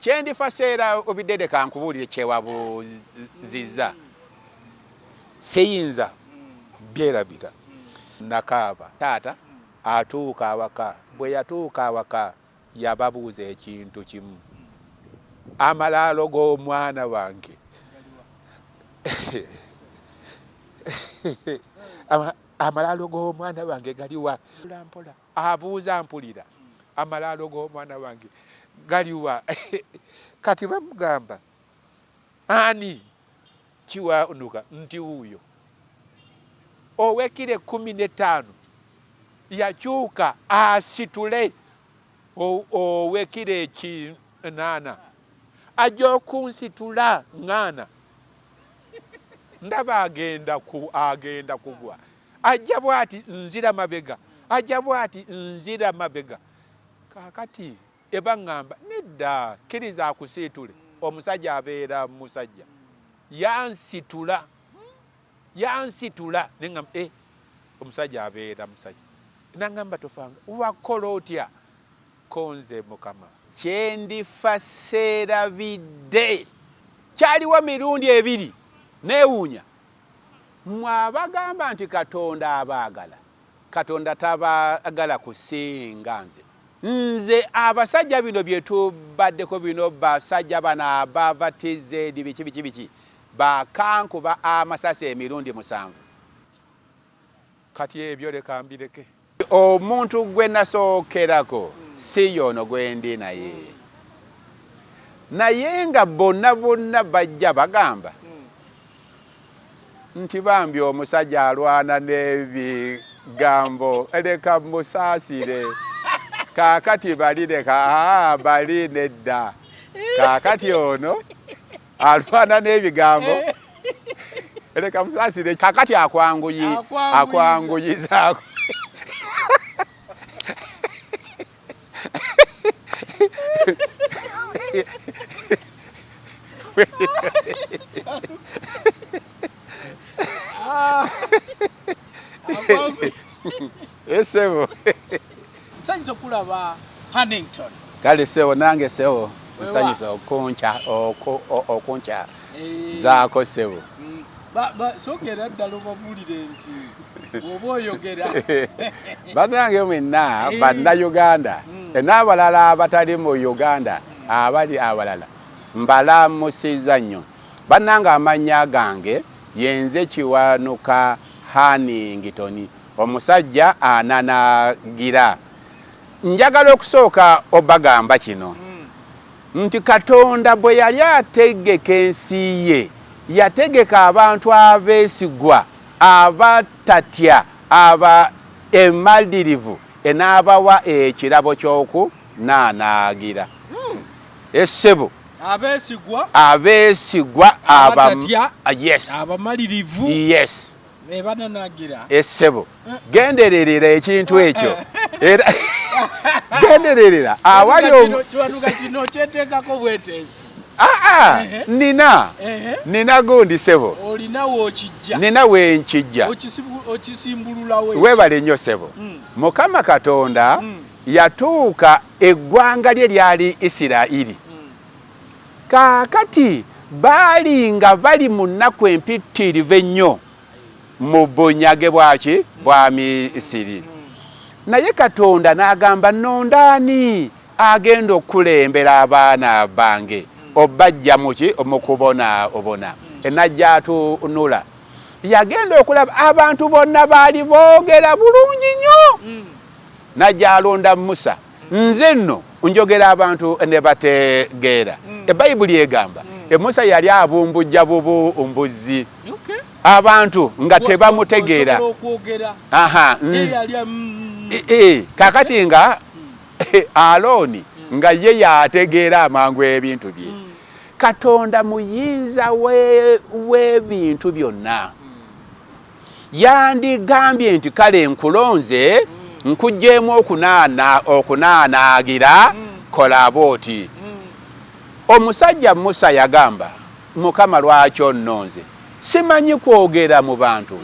kyendifa seera obidede kankubuulire kyewabuziza siyinza byerabira nakaaba taata atuuka awaka bwe yatuuka awaka yababuuza ekintu kimu amalaalo g'omwana wange amalaalo g'omwana wange galiwa mpola abuuza mpulira amalaalo g'omwana wange galiwa kati bamugamba ani Kiwanuka nti wuuyo owekire 15 yakyuka asitule owekire 8 ajja okunsitula ngana ndaba agenda kugwa ajja bwati nzira mabega ajja bwati nzira mabega kakati ebangamba nedda kiriza akusitule omusajja abeera musajja yansitula nengamba omusajja abeera musajja nangamba tofanga wakola otya konze mukama kyendifa seerabidde kyaliwo mirundi 2 neewuunya mwabagamba nti Katonda abaagala Katonda tabaagala kusinga nze abasajja bino bye tubaddeko bino basajja bano abavatize biki bakankuba amasasi emirundi 7 kati ebyo leka mbireke omuntu gwe nasookerako si yono gwe ndi naye nga bonna bajja bagamba nti bambi omusajja alwana n'ebigambo leka musaasire kakati balireka bali nedda kakati ono alwana n'ebigambo leka musaasire kakati akwanguyiza Esebo nsanyusa okulaba Hannington kale sebo nange sebo nsanyusa okuncha zaako sebo sokera ddala obabulire nti oba oyogera banange mwenna bannayuganda n'abalala abatali mu Uganda abali abalala mbalamusiza nnyo bannanga amanya gange yenze Kiwanuka Hannington omusajja ananagira njagala okusooka obagamba kino nti Katonda bwe yali ategeka ensi ye yategeka abantu abeesigwa abatatya aba emalirivu enaabawa ekirabo ky'oku naanaagira essebo abeesigwa abatatya yes abamalirivu yes ebananagira essebo gendererera ekintu ekyo era gendererera awali Kiwanuka kino kyeteekako bweteesi nina gundi sebo olina w'okijja nina wenkijja okisimbulula webale nnyo sebo Mukama Katonda yatuuka eggwanga lye lyali Isirayiri kakati nga bali mu nnaku empitirivu ennyo mu bunyage bwaki bwa Misiri naye Katonda n'agamba nondaani agenda okulembera abaana bange obajja muki omukubona enajja atunula yagenda okulaba abantu bonna baali boogera bulungi nnyo najja alonda Musa nze nno njogera abantu ne bategeera Ebayibuli egamba Musa yali abumbujja bubumbuzi abantu nga tebamutegeera kakati nga Alooni nga ye yategeera amangu ebintu bye Katonda muyinza w'ebintu byonna yandigambye nti kale nkulonze nkugjeemu okunaanaagira kola bw'oti omusajja Musa yagamba Mukama lwaki onnonze simanyi kwogera mu bantu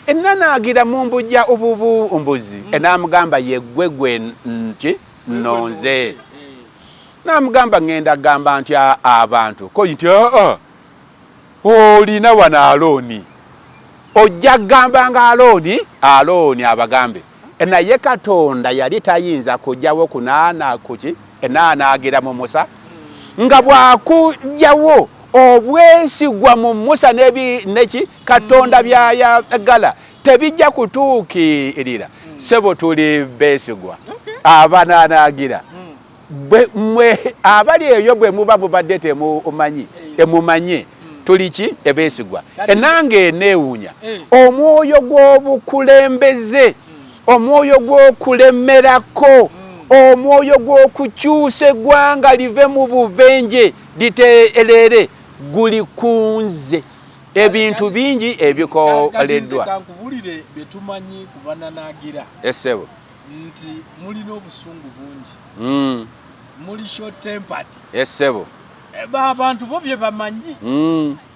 enanaagira mumbujja obubumbuzi enamugamba yeggwe nti nonze namugamba ngenda gamba nti abantu ko nti olina wana Alooni ojja gamba nga Alooni abagambe naye Katonda yali tayinza kujjawo kunaana kuki enanaagira mu Musa nga bwakujjawo obwesigwa mu Musa neki Katonda byayagala tebijja kutuukirira sebo tuli besigwa abananaagira mwe abali eyo bwe muba mubadde temumanye tuliki ebesigwa enange eneewuunya omwoyo gw'obukulembeze omwoyo gw'okulemerako omwoyo gw'okukyusa eggwanga live mu bubenje liteerere guli kunze ebintu bingi ebikoleddwa kankubulire betumanyi kubananaagira esebo nti mulina obusungu bungi muli short tempered esebo abantu bo bye bamanyi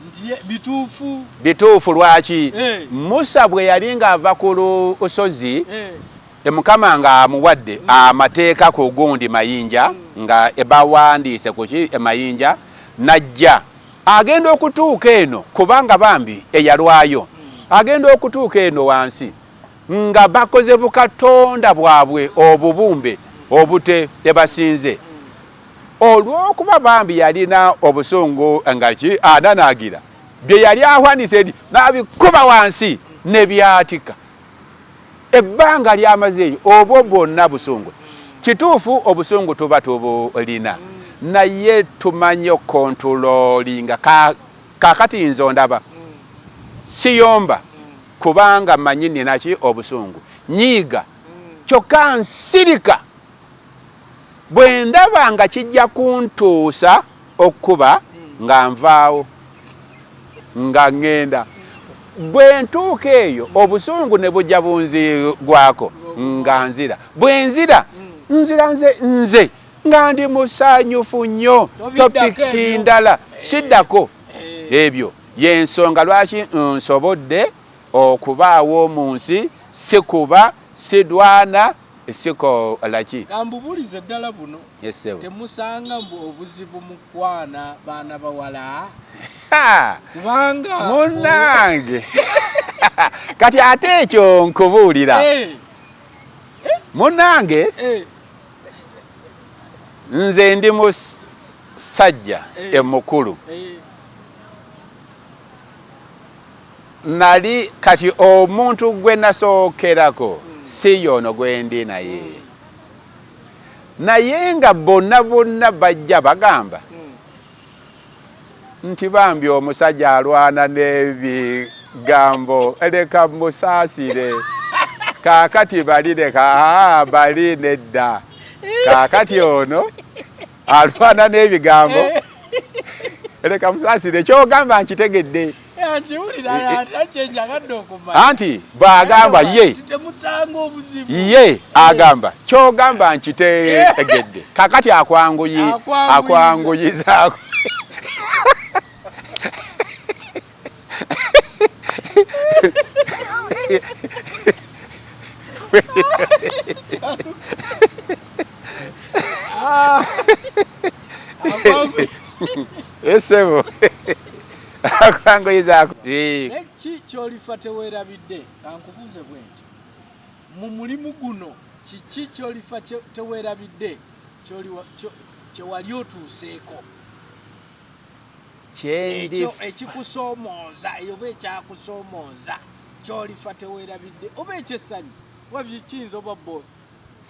nti bituufu lwaki Musa bwe yali ng'ava ku lusozi Mukama nga amuwadde amateeka ku gundi mayinja nga ebawandiise kuki emayinja najja agenda okutuuka eno kubanga bambi eyalwayo agenda okutuuka eno wansi nga bakoze bukatonda bwabwe obubumbe obute ebasinze olw'okuba bambi yalina obusungu nga ki ananaagira bye yali awandiise n'abikuba wansi ne byatika ebbanga lyamazeeyo obwo bwonna busungu kituufu obusungu tuba tubulina naye tumanye okontulolinga kakati nze ondaba siyomba kubanga manyi ninaki obusungu nyiiga kyokka nsirika bwe ndaba nga kijja kuntuusa okuba nga nvaawo nga ngenda bwe ntuuka eyo obusungu ne bujja bunzigwako nga nzira bwe nzira nze nga ndi musanyufu nnyo topiki ndala siddako ebyo yensonga lwaki nsobodde okubaawo mu nsi sikuba sidwana siko laki kambubulize ddala buno temusanga obuzibu mu kwana baana bawala kubanga munange kati ate ekyo nkubuulira munange nze ndi musajja emukulu nali kati omuntu gwe nasookerako si yono gwendi naye nga bonna bajja bagamba nti bambi omusajja alwana n'ebigambo leka musaasire kakati bali nedda kakati ono alwana n'ebigambo leka musaasire kyogamba nkitegedde anti bagamba ye agamba kyogamba nkitegedde kakati akwanguyizaako esebo akwanguyizaako neki kyolifa teweerabidde kankubuuze bwe nti mu mulimu guno kiki kyolifa teweerabidde kyewali otuuseeko ekyo ekikusoomooza oba ekyakusoomooza kyolifa teweerabidde oba ekyessanyu oba kiyinza oba both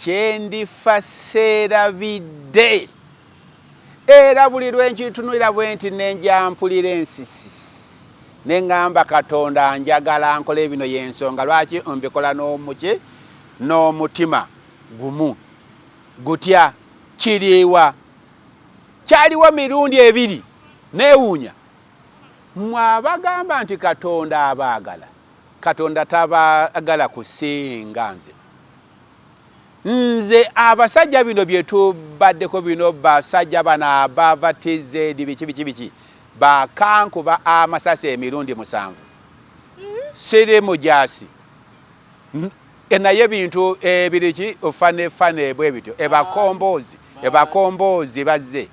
kyendifa seerabidde era buli lwenkitunulira bwe nti nenjampulira ensisi neŋŋamba Katonda njagala nkola bino y'ensonga lwaki mbikola n'omutima gumu gutya kiriwa kyaliwo mirundi ebiri neewuunya mwabagamba nti Katonda abaagala Katonda tabaagala kusinga nze abasajja bino bye tubaddeko bino basajja bano abavatize biki bakankuba amasasi emirundi 7 siri mujaasi naye ebintu ebiriki ofane bwe bityo ebakombozi ebakomboozi bazze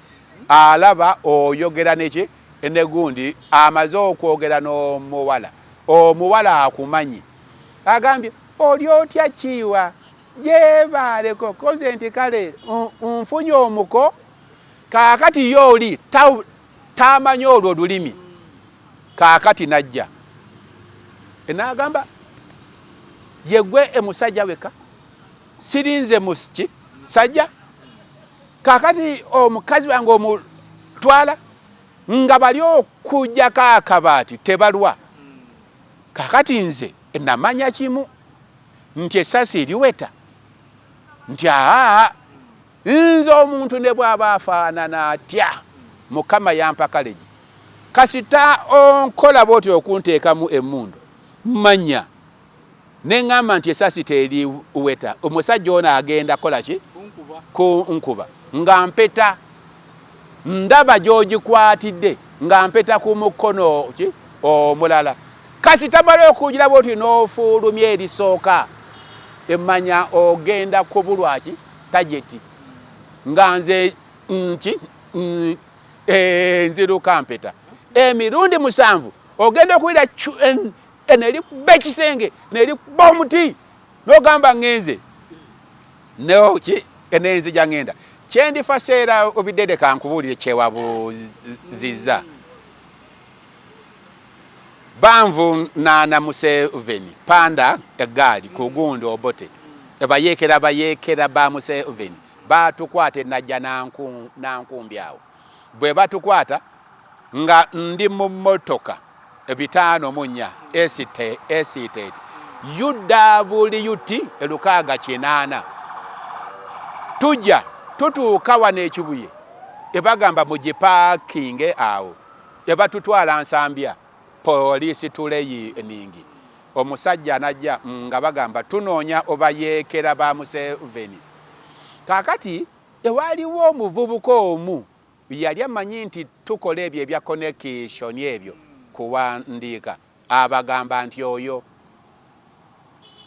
alaba oyogera neki enegundi amaze okwogera n'omuwala omuwala akumanyi agambye oli otya kiwa jebaleko koze nti kale nfunye omuko kaakati yo oli tamanyi olwo olulimi kaakati najja enagamba yegwe emusajja weka sirinze musiki sajja kaakati omukazi wange omutwala nga bali okujja kaakabaati tebalwa kaakati nze namanya kimu nti esasi eriweta nti nze omuntu ne bw'aba afaanana atya mukama yampa kaleji kasita onkola bwoti okunteekamu emmundu manya neŋŋamba nti esasi teriweta omusajja ono agenda kola ki ku nkuba nga mpeta ndaba gy'ogikwatidde nga mpeta ku mukono ki omulala kasita bali okugira bwoti n'ofuulumya erisooka emmanya ogenda kubulwa ki tajeti nga nze nti nziruka mpeta emirundi 7 ogenda okuwira nerikuba ekisenge nerikuba omuti n'ogamba ngenze neoki enenzija ngenda kyendifa seera obidede kankubuulire kyewabuuzizza banvu na Museveni panda egaali ku gundi obote ebayekera ba Museveni batukwata enajja nankumbi awo bwe batukwata nga ndi mu motoka 5 estate UWT 680 tujja tutuuka wano ekibuye ebagamba mugipakinge awo ebatutwala Nsambya poliisi tuleyi eningi omusajja najja nga bagamba tunoonya obayekera ba Museveni kakati ewaliwo omuvubuka omu yali amanyi nti tukola ebyo ebya connection ebyo kuwandiika abagamba nti oyo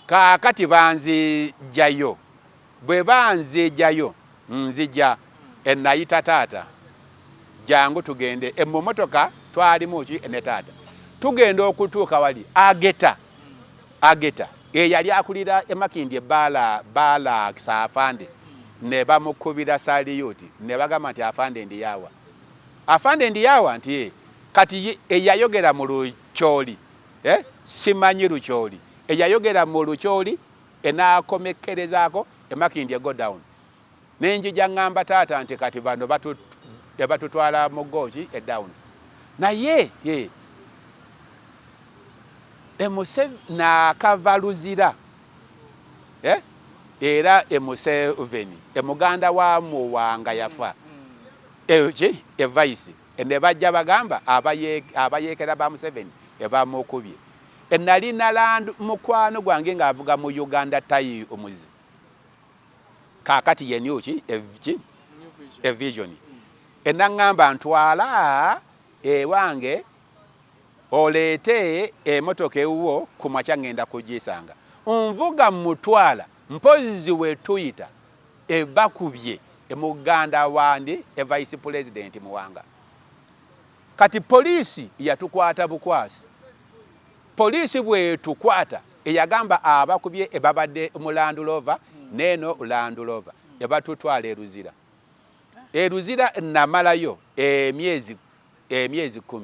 kakati banzijjayo bwe banzijjayo nzija enayita taata jangu tugende emmotoka twalimu ki ne taata tugenda okutuuka wali ageta eyali akulira emakindi bala Afande ne bamukubira saliyuti ne bagamba nti afande ndiyawa nti kati eyayogera mu lukyoli simanyi lukyoli eyayogera mu lukyoli enakomekerezaako emakindi go down nenjija ngamba taata nti kati bano batutwala mu goki down naye Museveni nakavaluzira era Museveni emuganda wa muwanga yafa vice ne bajja bagamba abayekera ba Museveni ebamukubye enali nalandu mukwano gwange ngaavuga mu Uganda tayi omuzi kakati yenyoki vision enangamba ntwala ewange olete emotoka ewuwo kumakya ngenda kugisanga nvuga mutwala mpozi wetuyita ebakubye emuganda wandi vice president muwanga kati polisi yatukwata bukwasi polisi bwe tukwata eyagamba abakubye ebabadde mu Land Rover neno Land Rover ebatutwala eruzira namalayo emyezi 10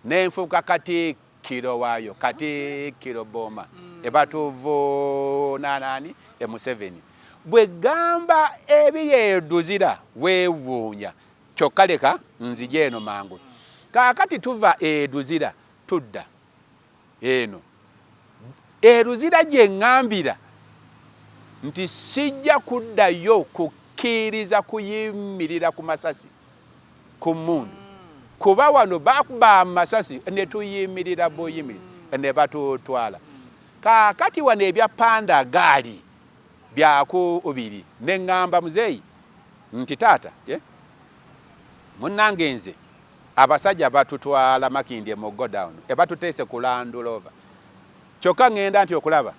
nenfuka kati kilo wayo kati kilo boma ebatuvuuna nani Museveni bwe gamba ebyeduzira weewuunya kyokkaleka nzije eno mangu kakati tuva eduzira tudda eno eruzira gye ngambira nti sijja kuddayo kukkiriza kuyimirira ku masasi ku mundu kuba wano bakuba amasasi ne tuyimirira boyimirira ne batutwala kakati wano ebya panda gaali byakubiri ne ngamba muzeeyi nti taata munnange nze abasajja batutwala makindi mu go down ebatuteese ku Land Rover kyokka ngenda nti okulaba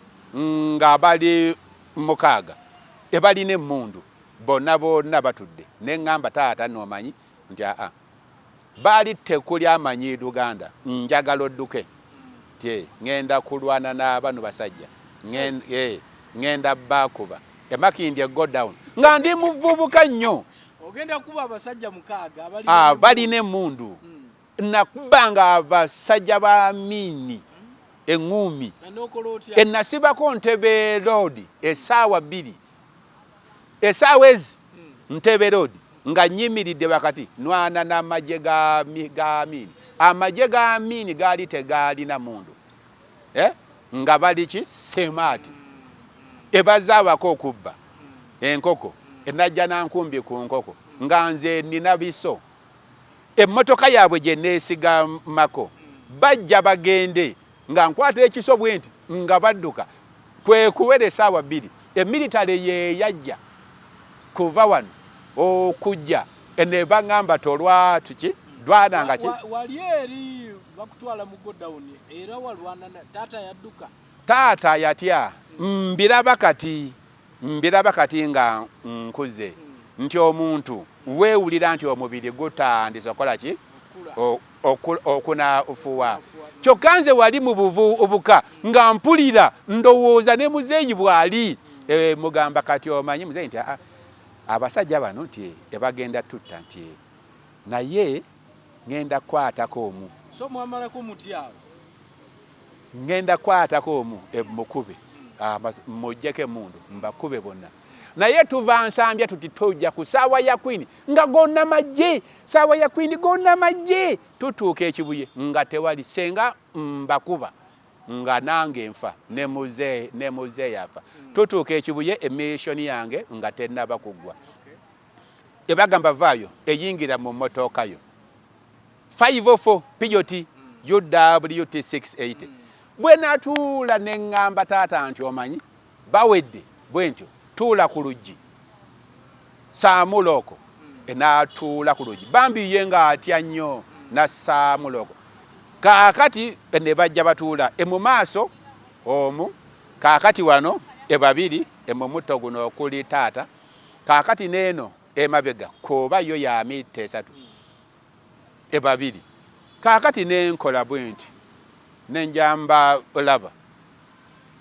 nga bali mukaaga ebalina emmundu bonna batudde ne ngamba taata nomanyi nti bali tekuli amanyi Luganda njagala odduke tie ngenda kulwana n'abano basajja ngenda bakuba emakindi go down nga ndi muvubuka nnyo ogenda kuba abasajja 6 bali ne mundu nakubanga abasajja ba Amini engumi enasibako Ntebe Road esaawa 2 esaawa ezi Ntebe Road nga nyimiridde wakati nwana n'amagye ga Amini amagye ga Amini gali tegali na mundu nga bali ki semaati ebazaabako okubba enkoko enajja nankumbi ku nkoko nga nze nina biso emmotoka yaabwe gye neesigamako bajja bagende nga nkwata ekiso bwenti nga badduka kwe kuwera esaawa 2 emilitale ye yajja kuva wano okujja ene baŋŋamba tolwa tuki dwananga ki wali eri bakutwala mu godown era walwana taata yadduka taata yatya mbiraba kati nga nkuze nti omuntu weewulira nti omubiri gutandise okola ki okunafuwa kyokka nze wali mu buvubuka nga mpulira ndowooza ne muzeeyi bw'ali mugamba kati omanyi muzeeyi nti abasajja bano nti ebagenda tutta nti naye ngenda kwatako omu so mwamalako muti awo ngenda kwatako omu mukube mujjeko emundu mbakube bonna naye tuva nsambya tuti tujja ku saawa ya Queen nga gonna majje saawa ya Queen gonna majje tutuuka ekibuye nga tewali senga mbakuba nga nange nfa ne muze yafa tutuuka ekibuye emission yange nga tennaba kuggwa ebagamba vaayo eyingira mu motoka yo 504 Peugeot UWT 680 bwe natuula ne ngamba taata nti omanyi bawedde bwentyo tuula ku luggi Saamuloko enatuula ku luggi bambi nga atya nnyo na Saamuloko kaakati ne bajja batuula emu maaso omu kaakati wano babiri emumuto guno okuli taata kaakati neeno emabega kuba yo ya mita 3 babiri kaakati nenkola bwenti nenjamba olaba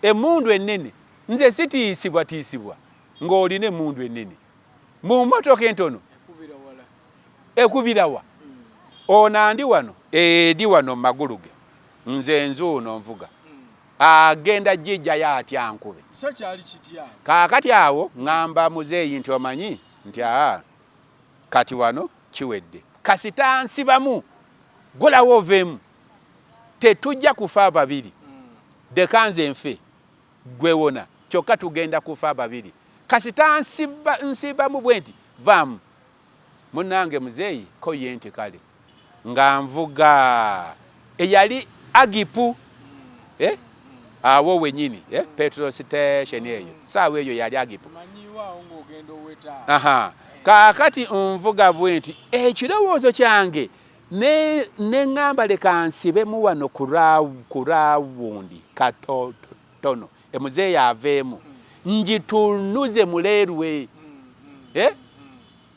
emundu ennene nze sitiisibwa ng'oline emundu ennene mu motoka entono ekubirawa onandi wano edi wano magulu ge nze nzuuno nvuga agenda jijja yatya nkube so kyali kitya kaakati awo ngamba muzeeyi nti omanyi nti kati wano kiwedde kasita nsibamu gulawo ovemu tetujja kufa babiri dekanze nfe gwewona kyokka tugenda kufa babiri kasita nsibamu bwenti vamu munange muzeeyi ko yenti kale nga nvuga eyali agipu awo wenyini petrol station eyo saawa eyo yali agipu kaakati nvuga bwenti ekirowoozo kyange ne ngamba leka nsibemu wano ku raawundi katono emuzeeyi aveemu njitunuze muleerwe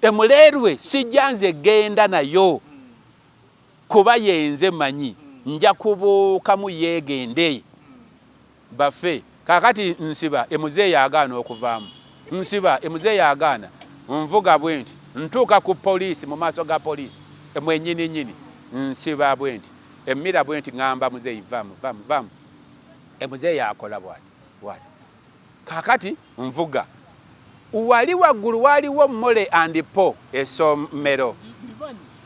emuleerwe sijja nze genda nayo kuba yenze manyi nja kubuukamu yeegende bafe kaakati nsiba emuzeeyi agaana okuvaamu nsiba emuzeeyi agaana nvuga bwenti ntuuka ku poliisi mu maaso ga poliisi emwenyininyini nsiba bwenti emmira bwenti ngamba muzeeyi vamu emuzeeyi akola bwati kaakati nvuga wali waggulu waliwo Mole and Po essomero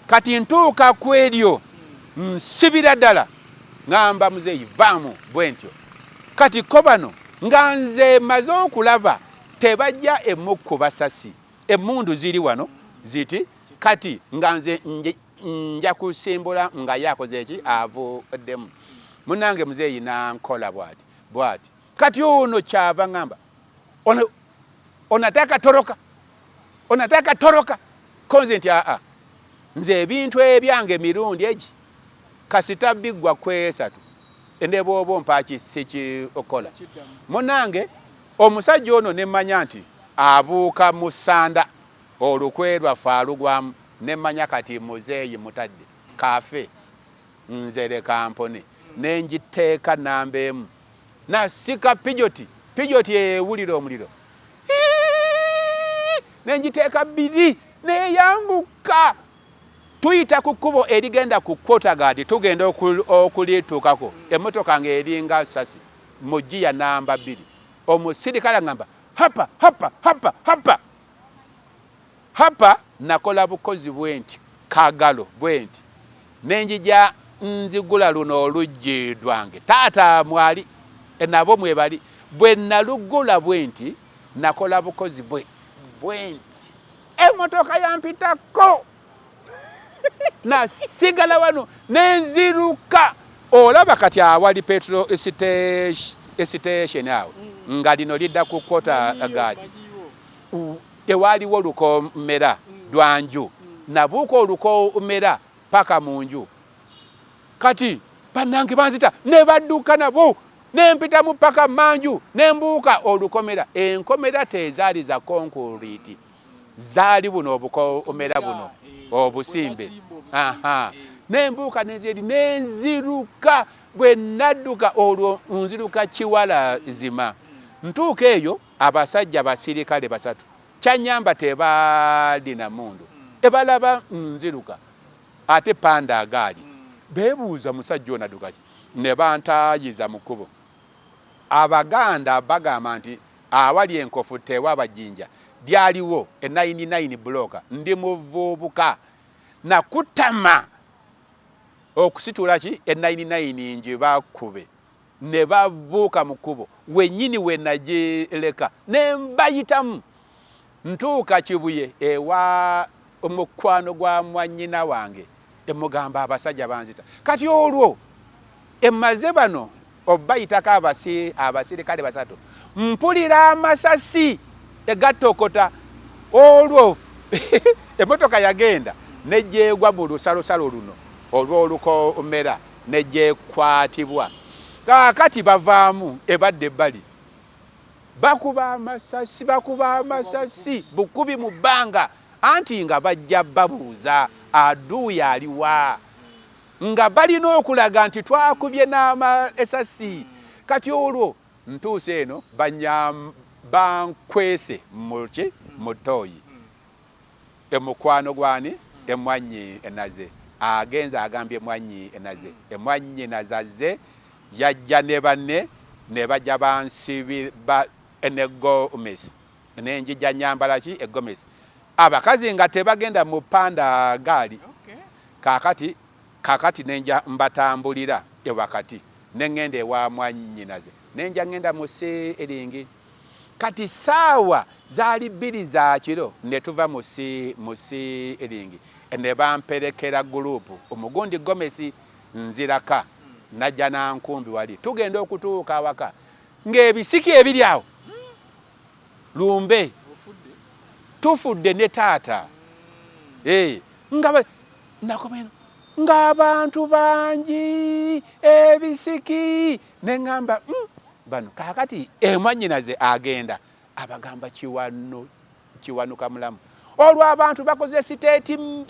kati ntuuka ku eryo nsibira ddala ngamba muzeeyi vamu bwentyo kati ko bano nga nze maze okulaba tebajja emukku basasi emundu ziri wano ziti kati nga nze nja kusimbula nga yakoze eki avuddemu munange muzeeyi nankola bwati kati ono kyava ngamba onataka toroka konze nti nze ebintu ebyange mirundi egi kasita biggwa kwesatu ende bwoba mpaki sikiokola munange omusajja ono nemmanya nti abuuka mu ssanda olukwe lwaffe alugwamu nemmanya kati muzeeyi mutadde kafe nzere kampone nenjiteeka namba emu nasika pijoti ewulira omuliro nenjiteeka bbiri neyambuka tuyita ku kkubo erigenda ku Quarterguard tugenda okulituukako emmotoka ng'eringa sasi mugiya namba 2 omusirikale ngamba hapa nakola bukozi bwenti kagalo bwenti nenjija nzigula luno oluggi lwange taata mwali nabo mwebali bwe nalugula bwenti nakola bukozi bwenti emmotoka yampitako nasigala wano nenziruka olaba kati awali petrol station awo nga lino lidda ku Quarterguard ewaliwo olukomera lwanju nabuuka olukomera paka munju kati bannange banzita ne badduka nabo nempita mu paka manju nembuuka olukomera enkomera tezaali za concrete zaali buno obukomera buno obusimbe nembuuka nenzeri nenziruka bwe nadduka olwo nziruka kiwala zima ntuuka eyo abasajja basirikale basatu kyanyamba tebalina mundu ebalaba nziruka ate panda agaali bebuuza musajja onadduka ki ne bantayiza mu kkubo abaganda bagamba nti awali enkofu tewaba jinja lyaliwo e 99 bloka ndi muvubuka nakutama okusitula ki e 99 nje bakube ne babuuka mu kkubo wennyini we nagyeleka ne mbayitamu ntuuka Kibuye ewa omukwano gwa mwannyina wange emugamba abasajja banzita kati olwo emaze bano obayitako abasirikale basatu mpulira amasasi egatokota olwo emmotoka yagenda nejjeegwa mu lusalosalo luno olw'olukomera nejjeekwatibwa kaakati bavaamu ebadde ebbali bakuba amasasi bukubi mu bbanga anti nga bajja babuuza aduuyi aliwa nga balina okulaga nti twakubye n'amasasi kati olwo ntuuse eno bankwese muki mutoyi emukwano gwani emwanyi enaze agenza agambye emwanyi enaze emwanyi nazaze yajja ne banne ne bajja bansibi enegomesi nenjija nyambala ki egomesi abakazi nga tebagenda mu panda gaali kakati nenja mbatambulira ewakati nengenda ewa mwannyinaze nenja ngenda musi eringi kati saawa zaali 2 za kiro ne tuva musi eringi ne bamperekera gurupu omugundi gomesi nziraka najja nankumbi wali tugenda okutuuka awaka ng'ebisiki ebiri awo lumbe tufudde ne taata ng'abantu bangi ebisiki neŋŋamba bano kaakati emwannyinaze agenda abagamba kiwanuka mulamu olwo abantu bakoze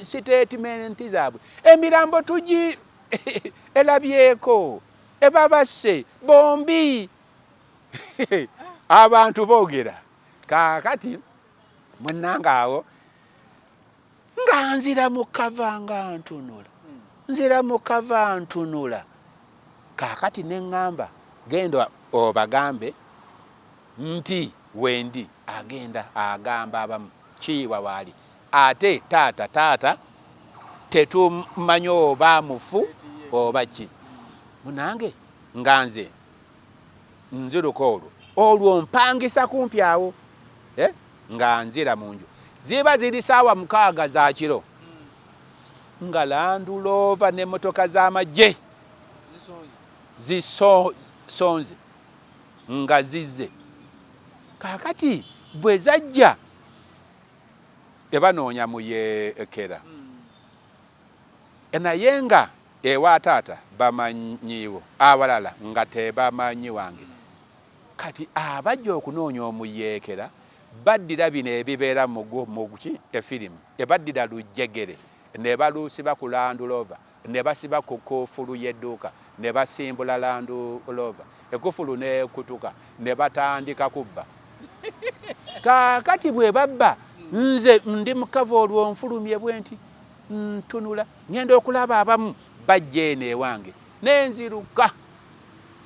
siteetimenti zaabwe emirambo tugi elabyeko ebabasse bombi abantu boogera kaakati mwenanga awo nga nzira mu kava ntunula kaakati neŋŋamba genda obagambe nti wendi agenda agamba abamu kiiwa waali ate taata tetumanyi oba mufu oba ki munange nga nze nziruka olwo mpangisa kumpi awo nga nzira mu nju ziba ziri saawa 6 za kiro nga landulova n'emmotoka z'amagye zisonze nga zizze kaakati bwe zajja ebanoonya muyekera naye nga ewa taata bamanyiwo abalala nga tebamanyi wange kati abajja okunoonya omuyekera baddira bino ebibeera mu efirimu ebaddira lujjegere ne baluusiba ku Land Rover ne basiba ku kufulu y'edduuka ne basimbula Land Rover ekufulu n'ekutuka ne batandika kubba kaakati bwe babba nze ndi mukava olwo nfulumye bwe nti ntunula ngenda okulaba abamu bajja eno ewange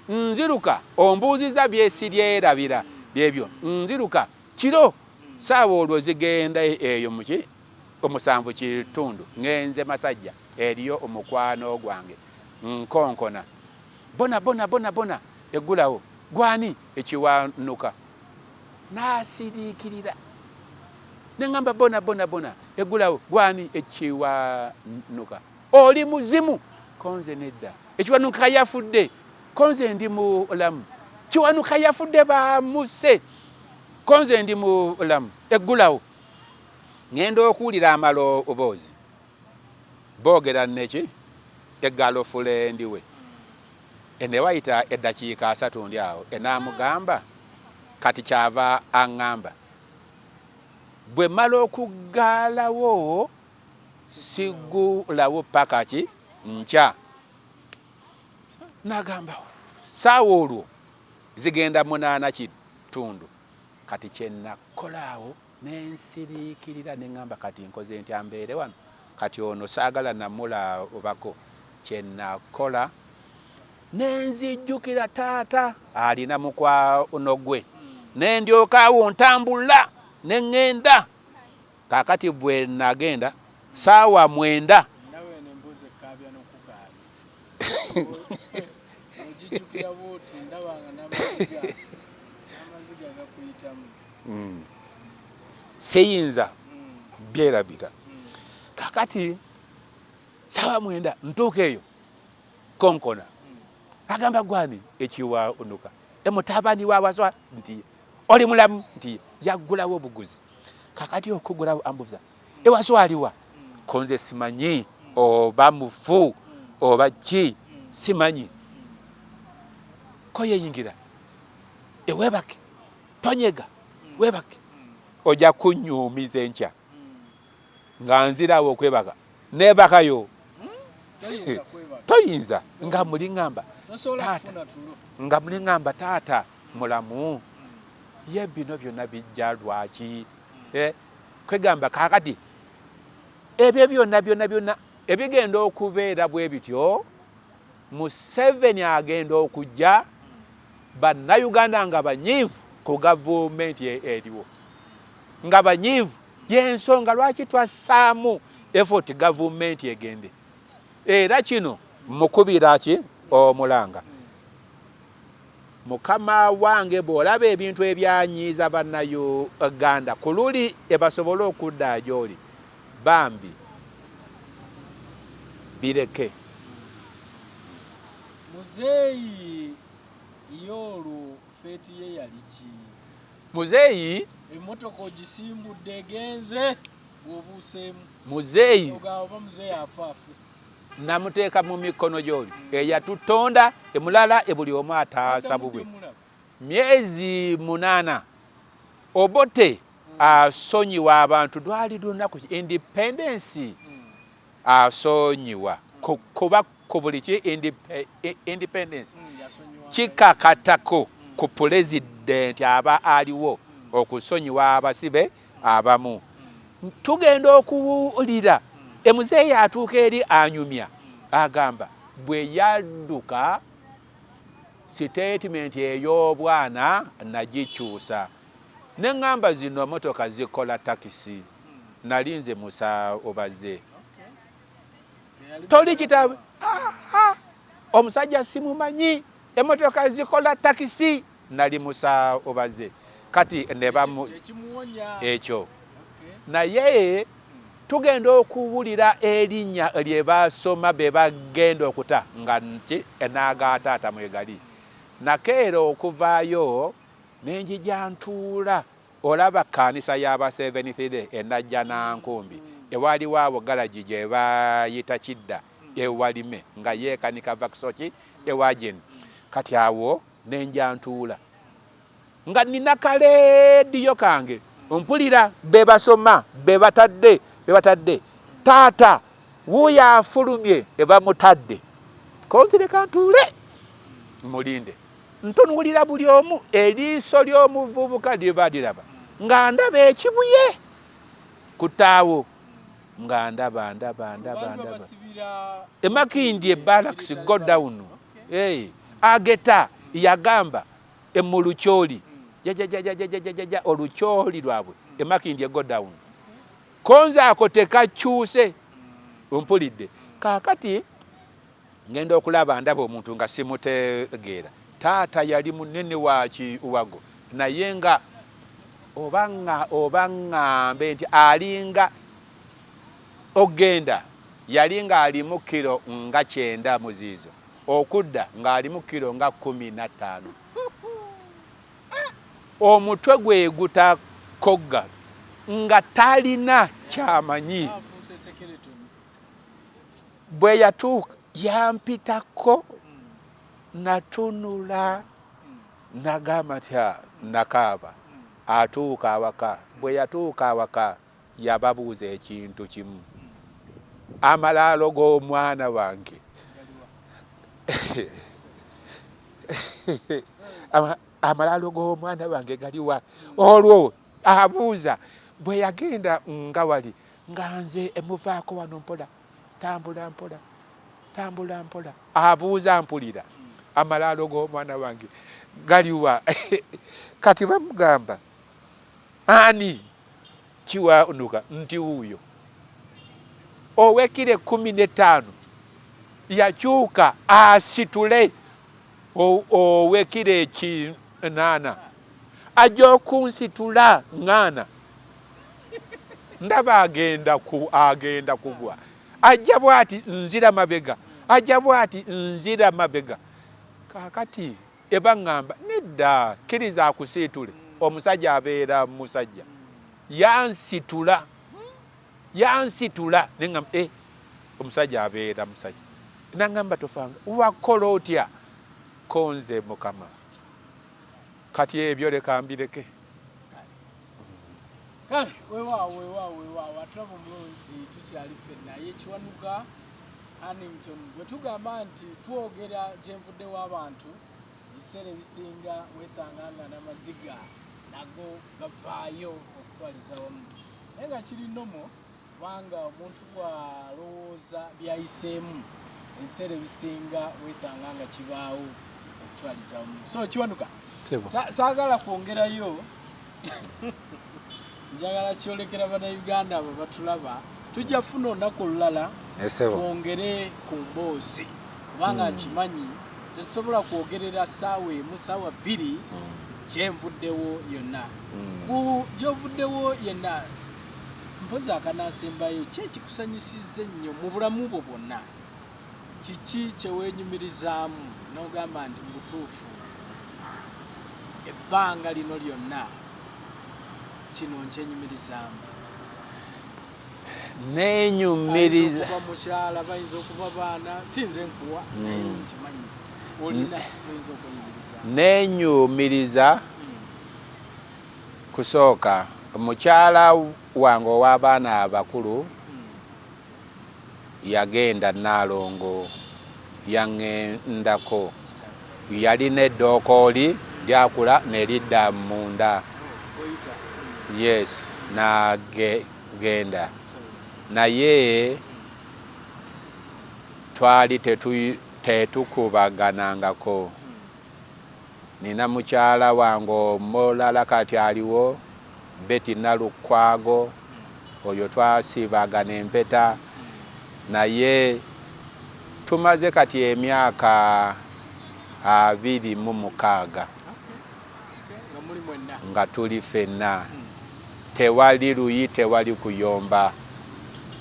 nziruka ombuuziza byesiryerabira byebyo nziruka kiro saawa olwo zigenda eyo muki omusanvu kitundu ngenze Masajja eriyo omukwano gwange nkonkona bona eggulawo gwani Ekiwanuka nasiriikirira neŋŋamba bona eggulawo gwani Ekiwanuka oli muzimu konze nedda Ekiwanuka yafudde konze ndi mulamu Kiwanuka yafudde bamuse konze ndi mulamu eggulawo ngenda okuwulira amaloboozi boogera neki egalofulendi we enewayita eddakiika 3 ndi awo enamugamba kati kyava aŋŋamba bwe mala okugaalawo sigulawo paka ki nkya nagambawo saawa olwo zigenda 8 kitundu kati kyenakolaawo nensiriikirira neŋŋamba kati nkoze nti ambeere wano kati ono saagala namula obako kyenakola nenzijjukira taata alina mukwano gwe nendyokaawo ntambula neŋŋenda kaakati bwe nagenda saawa 9 seyinza byerabira kakati saawa 9 ntuuka eyo konkona agamba gwani Ekiwanuka mutabani wawaswa nti oli mulamu nti yaggulawo obuguzi kakati okugulawo ambuza ewaswaliwa konze simanyi oba mufu oba ki simanyi ko yeyingira ewebake tonyega webake oja kunyumiza enkya nga nzirawo okwebaka nebakayo toyinza nga muli ŋŋamba nga muli ŋŋamba taata mulamu ye bino byonna bijja lwaki kwegamba kakati ebyo byonna ebigenda okubeera bwe bityo Museveni agenda okujja bannayuganda nga banyiivu ku gavumenti eriwo nga banyiivu yensonga lwaki twassaamu effort gavumenti egende era kino mukubira ki omulanga mukama wange bw'olaba ebintu ebyanyiiza bannayuganda ku luli ebasobole okudda gy'oli bambi bireke muzeeyi yoolu feeti ye yali ki muzeeyi emmotoka ogisimbudde egenze wobuuseemu muzeeyi oba muzeeyi afaafe namuteeka mu mikono gy'oli eyatutonda emulala ebuli omu ataasa bubwe myezi 8 Obote asonyiwa abantu dwali lunaku independence asonyiwa kuba ku buli ki independence kikakatako ku pulezidenti aba aliwo okusonyiwa abasibe abamu tugenda okuwulira emuzeeyi atuuka eri anyumya agamba bwe yadduka statement ey'obwana nagikyusa neŋŋamba zino motoka zikola takisi nalinze musa obaze toli kitabu omusajja simumanyi emotoka zikola takisi nali musa obaze kati nebamu ekyo naye tugenda okuwulira erinnya lye basoma be bagenda okuta nga nti enagataata mwegali nakeero okuvaayo nenjija ntuula olaba kanisa y'aba 73 enajja nankumbi ewaliwo abo galaji gye bayita kidda ewalime nga yeekanika vakisoki ewajeni kati awo nenja ntuula nga nina kaleediyo kange mpulira bebasoma bebatadde taata wuuyo afulumye ebamutadde konzireka ntuule mulinde ntunuulira buli omu eriiso ly'omuvubuka lyeba liraba nga ndaba ekibuye ku ttaawo nga ndaba emakindi ebalakisi go down ageta yagamba emulukyoli jajajajajajaja olukyoli lwabwe emakindi ego down konze ako tekakyuse ompulidde kakati ngenda okulaba ndaba omuntu nga simutegeera taata yali munene wago naye nga oba ŋŋambe nti alinga ogenda yalinga alimu kilo nga 9 muziizo okudda ng'alimu kilo nga 15 omutwe gwe gutakogga nga talina kyamanyi bwe yatuuka yampitako natunula nagamba tya nakaaba atuuka awaka bwe yatuuka awaka yababuuza ekintu kimu amalaalo g'omwana wange amalaalo g'omwana wange galiwa olwo abuuza bwe yagenda nga wali nga nze emuvaako wano mpola tambula mpola abuuza mpulira amalaalo g'omwana wange galiwa kati bamugamba ani Kiwanuka nti wuuyo owekire 15 yakyuka asitule owekire 8 ajja okunsitula ŋŋaana ndaba agenda kugwa ajja bw'ati nzira mabega ajja bw'ati nzira mabega kakati ebaŋŋamba nedda kkiriza akusiitule omusajja abeera musajja yansitula neŋŋamba omusajja abeera musajja naŋŋamba tofanga wakola otya konze mukama kati ebyo leka mbireke kale weewaawo atulaba omulunzi tukyali ffenna ye Kiwanuka Hannington bwe tugamba nti twogera gyenvuddewo abantu ebiseera ebisinga weesanga nga n'amaziga nago gavaayo okutwaliza wamu naye nga kiri nnomo kubanga omuntu bw'alowooza byayiseemu ebiseera ebisinga weesanga nga kibaawo okutwaliza wamu so Kiwanuka saagala kwongerayo njagala kyolekera bannayuganda abo batulaba tujja funa olunaku olulala twongere ku mboozi kubanga nkimanyi tetusobola kwogerera ssaawa emu ssaawa 2 kyenvuddewo yonna ku gyovuddewo yenna mpozi akanaasembayo kyekikusanyusizza ennyo mu bulamu bwo bwonna kiki kyeweenyumirizaamu n'ogamba nti mu butuufu ebbanga lino lyonna kino nkyenyumirizaamu nenyumiriza okuba mukyala bayinza okuba baana sinze nkuwa naye nkimanyi olina kyoyinza okwenyumiriza nenyumiriza kusooka mukyala wange ow'abaana abakulu yagenda Naalongo yaŋŋendako yalina eddokooli lyakula nelidda munda yes nagenda naye twali tetukubaganangako nina mukyala wange omulala kati aliwo Beti Nalukwago oyo twasiibagana empeta naye tumaze kati emyaka 26 nga tuli ffenna tewali luyi tewali kuyomba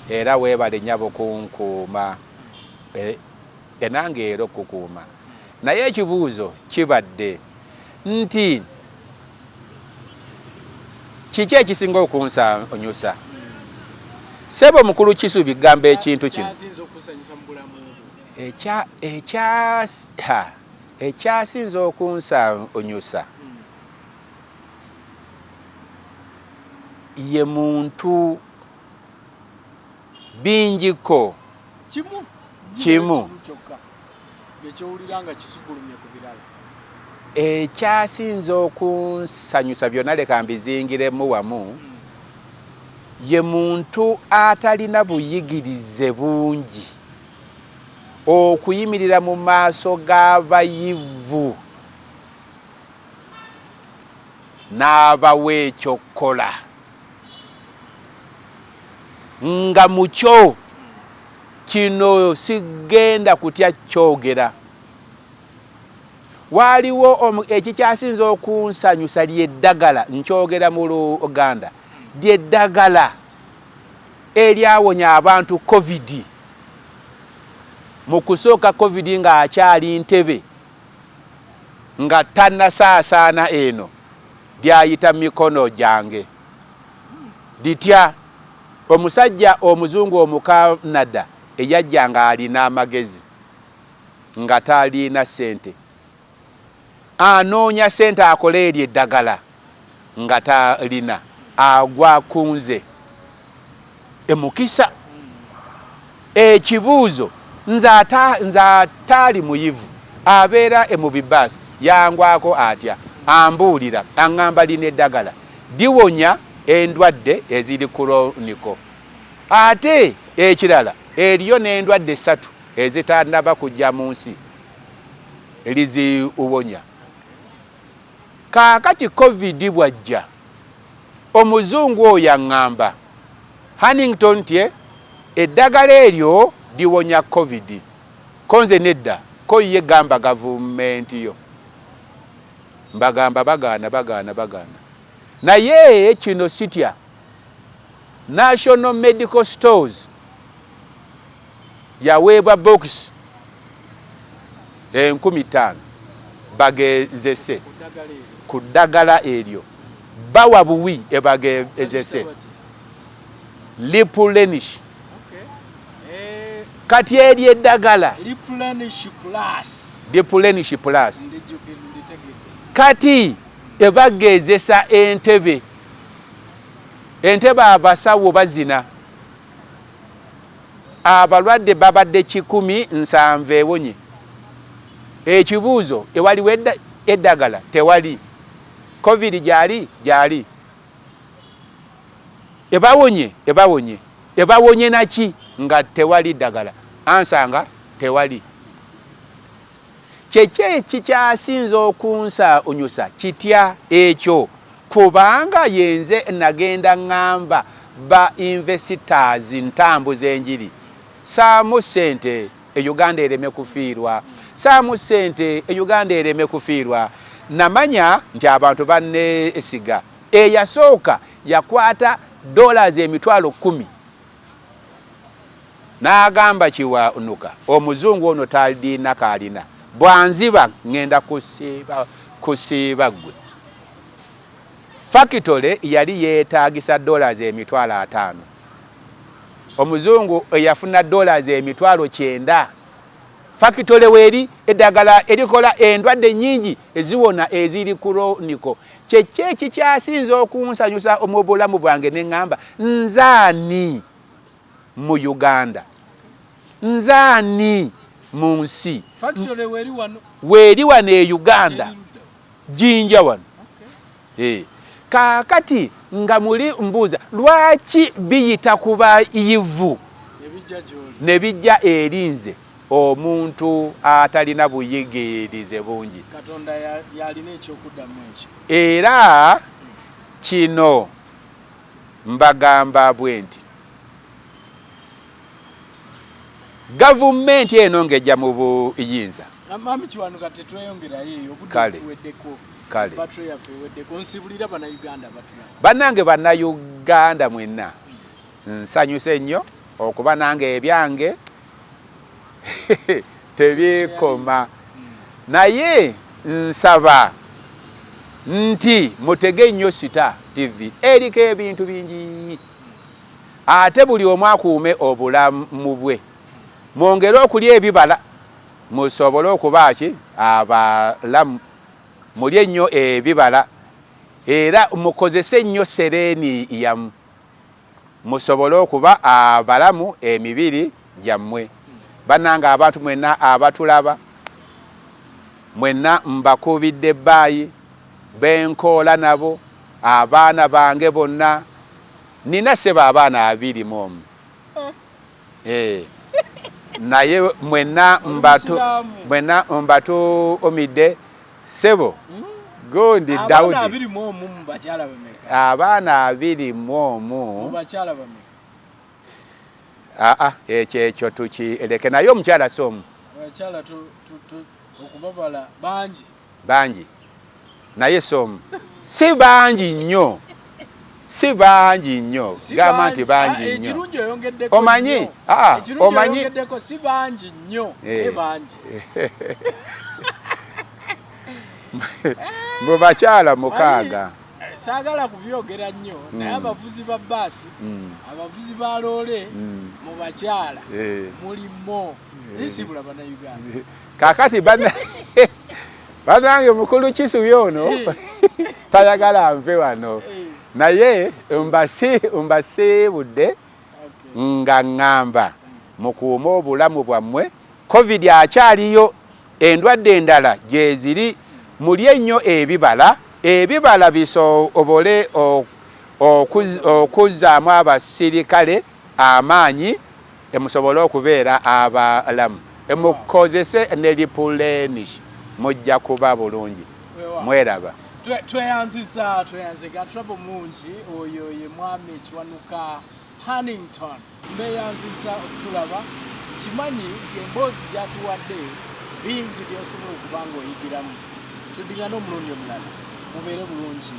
era weebale nnyabo kunkuuma enange era okukuuma naye ekibuuzo kibadde nti kiki ekisinga okunsanyusa sebo mukulu Kisubi gamba ekintu kino ekyasinza okunsanyusa ye muntu bingiko kimu ekyasinza okunsanyusa byonna leka mbizingiremu wamu ye muntu atalina buyigirize bungi okuyimirira mu maaso g'abayivu n'abawa ekyokkola nga mukyo kino sigenda kutya kyogera. Waliwo ekikyasinza okunsanyusa lyeddagala nkyogera mu Luganda lyeddagala eryawonya abantu COVID. Mu kusooka COVID nga akyali Ntebe nga tannasaasaana eno lyayita mikono gyange litya omusajja omuzungu omukanada eyajja nga alina amagezi nga talina sente anoonya sente akole eryo eddagala nga talina agwa kunze emukisa ekibuuzo nze ataali muyivu abeera emubibaasi yangwako atya ambuulira aŋŋamba lina eddagala liwonya endwadde eziri kuroniko ate ekirala eriyo n'endwadde 3 ezitannaba kujja mu nsi liziwonya. Kaakati COVID bwajja omuzungu oyo aŋŋamba Hannington tye eddagala eryo liwonya COVID konze nedda ko ye gamba gavumenti yo mbagamba bagaana naye kino sitya National Medical Stores yaweebwa box 15,000 bagezese ku ddagala eryo bawa buwi ebagezese replenish kati eri eddagala replenish plus kati ebagezesa entebe abasawo bazina abalwadde babadde 170 ewonye. Ekibuuzo ewaliwo eddagala tewali. COVID gyali ebawonye naki nga tewali ddagala ansanga tewali. Kyekye kikyasinza okunsanyusa kitya ekyo kubanga yenze nagenda ŋŋamba ba investors ntambuza enjiri saamu ssente Uganda ereme kufiirwa Uganda ereme kufiirwa. Namanya nti abantu banneesiga eyasooka yakwata $10,000 n'agamba Kiwanuka omuzungu ono talina kalina bwanziba ngenda kusiiba gwe. Factory yali yeetaagisa $5,000 omuzungu eyafuna $9,000 Factory weri eddagala erikola endwadde nnyingi eziwona eziri kuroniko. Kyekye kikyasinza okunsanyusa omubulamu bwange neŋŋamba nzaani mu Uganda nzaani mu nsi Factory weri wano e Uganda jinja wano. Kaakati nga muli mbuuza lwaki biyita ku bayivu ne bijja erinze omuntu atalina buyigirize bungi. Katonda yalina ekyokuddamu ekyo. Era kino mbagamba bwe nti gavumenti eno ng'ejja mu buyinza. Mami Kiwanuka tetweyongerayo eyo obudde tuweddeko. Kale battery yaffe eweddeko nsibulira bannayuganda batulaba. Bannange bannayuganda mwenna nsanyuse nnyo okuba nange ebyange tebyekoma naye nsaba nti mutege nnyo Star TV eriko ebintu bingi ate buli omu akuume obulamu bwe mwongere okulya ebibala musobole okuba ki abalamu mulye nnyo ebibala era mukozese nnyo sereeni yamu musobole okuba abalamu emibiri gyammwe. Bannange abantu mwenna abatulaba mwenna mbakubidde ebbaayi benkoola nabo abaana bange bonna nina sebo abaana 21 naye mwenna mbatu omidde sebo gondi Daudi abaana 21 ekyo tukireke naye omukyala somu okubabala bangi naye somu si bangi nnyo gamba nti bangi nnyo omanyi si bangi nnyo bangi mu bakyala 6 saagala kubyogera nnyo naye abavuzi ba baasi abavuzi ba loole mu bakyala mulimo nisibula bannayuganda kakati bannange mukulu Kisubi ono tayagala nve wano naye mbasiibudde nga ŋŋamba mukuume obulamu bwammwe. Covid akyaliyo, endwadde endala gye ziri, mulye nnyo ebibala bisobole okuzzaamu abasirikale amaanyi emusobole okubeera abalamu. Emukozese ne replenish mujja kuba bulungi. Mweraba. Tweyanziza gatrabo mungi oyo ye mwami Kiwanuka Hannington. Mbeyanziza okutulaba. Kimanyi nti emboozi gyatuwadde bingi byosobola okuba ng'oyigiramu. Tuddiŋŋana omulundi omulala. Mubeere bulungi.